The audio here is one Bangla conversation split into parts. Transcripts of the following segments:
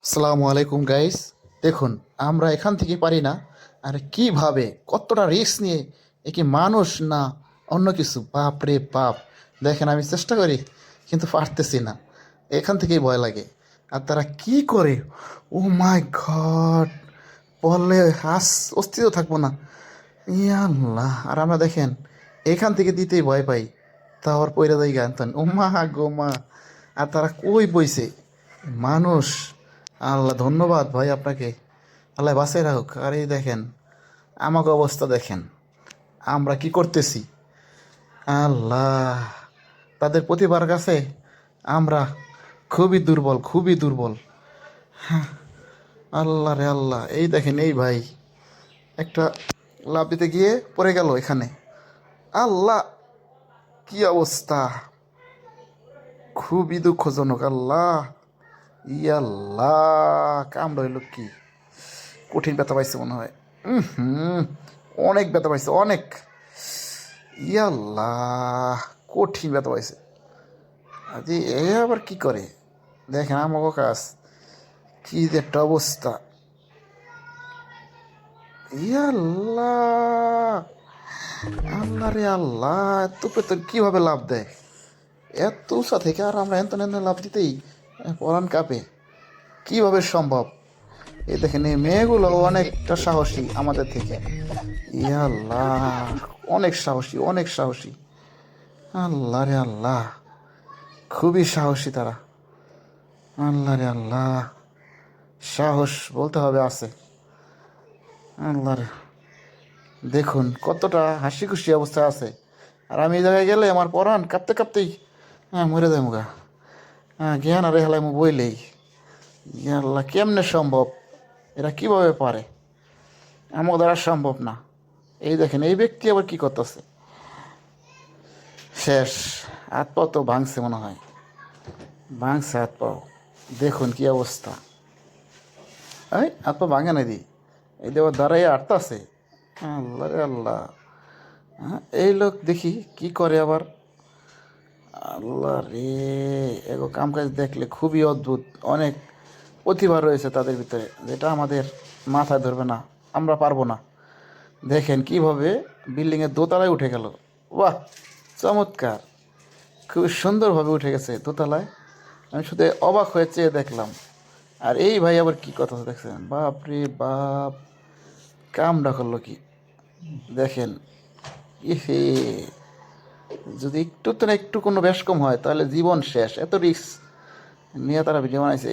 আসসালামু আলাইকুম গাইস। দেখুন, আমরা এখান থেকে পারি না। আর কিভাবে কতটা রিস্ক নিয়ে কি মানুষ না অন্য কিছু, বাপ রে বাপ। দেখেন, আমি চেষ্টা করি কিন্তু পারতেছি না, এখান থেকেই ভয় লাগে। আর তারা কি করে, ও মাই গড, বললে হাস অস্তিত্ব থাকবো না। ইয়া আল্লাহ! আর আমরা দেখেন এখান থেকে দিতেই ভয় পাই, তারপর পয়রা যাই গান, ও মা গো মা। আর তারা কই বইছে মানুষ। আল্লাহ ধন্যবাদ ভাই আপনাকে, আল্লাহ বাঁচাই রাখুক। আর এই দেখেন আমাকে অবস্থা দেখেন, আমরা কি করতেছি। আল্লাহ, তাদের প্রতিভার কাছে আমরা খুবই দুর্বল, খুবই দুর্বল। আল্লাহ রে আল্লাহ! এই দেখেন, এই ভাই একটা লাফ দিতে গিয়ে পড়ে গেল এখানে। আল্লাহ, কি অবস্থা! খুবই দুঃখজনক। আল্লাহ, ইয়াল্লাহ, কামড় হইল কি! কঠিন ব্যথা পাইছে মনে হয়। হুম, অনেক ব্যথা পাইছে, অনেক। ইয়াল্লাহ, কঠিন ব্যথা পাইছে। আজি এ আবার কি করে দেখেন আমাকে কাজ, কি যে একটা অবস্থা! ইয়াল্লাহ, আল্লাহ রে আল্লাহ! এত পেতন কিভাবে লাভ দেয় এত উঁচা থেকে, আর আমরা এত লাভ দিতেই পরাণ কাঁপে। কিভাবে সম্ভব? এই দেখেন, এই মেয়েগুলো অনেকটা সাহসী আমাদের থেকে। ইয়াল্লাহ, অনেক সাহসী, অনেক সাহসী। আল্লাহ রে আল্লাহ, খুবই সাহসী তারা। আল্লাহ রে আল্লাহ, সাহস বলতে হবে আছে। আল্লাহ রে, দেখুন কতটা হাসি খুশি অবস্থায় আছে। আর আমি এই জায়গায় গেলে আমার পরাণ কাঁপতে কাঁপতেই মরে যায় মুগা। জ্ঞান আর হেলাই মু বইলেই। আল্লাহ, কেমনে সম্ভব? এরা কিভাবে পারে? আমার দ্বারা সম্ভব না। এই দেখেন, এই ব্যক্তি আবার কি করতেছে। শেষ, হাত পাও তো ভাঙছে মনে হয়, ভাঙছে হাত পাও। দেখুন কি অবস্থা! এই হাত পা ভাঙে না দি, এই দেওয়ার দাঁড়াইয়া আটতাছে। আল্লাহ রে আল্লাহ! এই লোক দেখি কি করে আবার। আল্লাহ রে, এগো কাম কাজ দেখলে খুবই অদ্ভুত। অনেক প্রতিভা রয়েছে তাদের ভিতরে, যেটা আমাদের মাথায় ধরবে না, আমরা পারবো না। দেখেন কিভাবে বিল্ডিংয়ের দোতলায় উঠে গেল। বাহ, চমৎকার! খুব সুন্দরভাবে উঠে গেছে দোতলায়। আমি শুধু অবাক হয়ে চেয়ে দেখলাম। আর এই ভাই আবার কি কথা দেখছেন, বাপ রে বাপ! কামটা করলো কি দেখেন! ইহে, যদি একটু তো না একটু কোনো বেশ কম হয় তাহলে জীবন শেষ। এত রিস্ক নিয়ে তারা ভিডিও বানাইছে।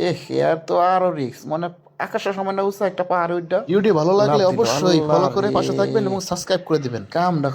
আর তো আরো রিস্ক, মানে আকাশের সামান্য উঁচা একটা পাহাড়, ওইটা ভিডিওটি ভালো লাগলে অবশ্যই ফলো করে পাশে থাকবেন এবং সাবস্ক্রাইব করে দিবেন। কামটা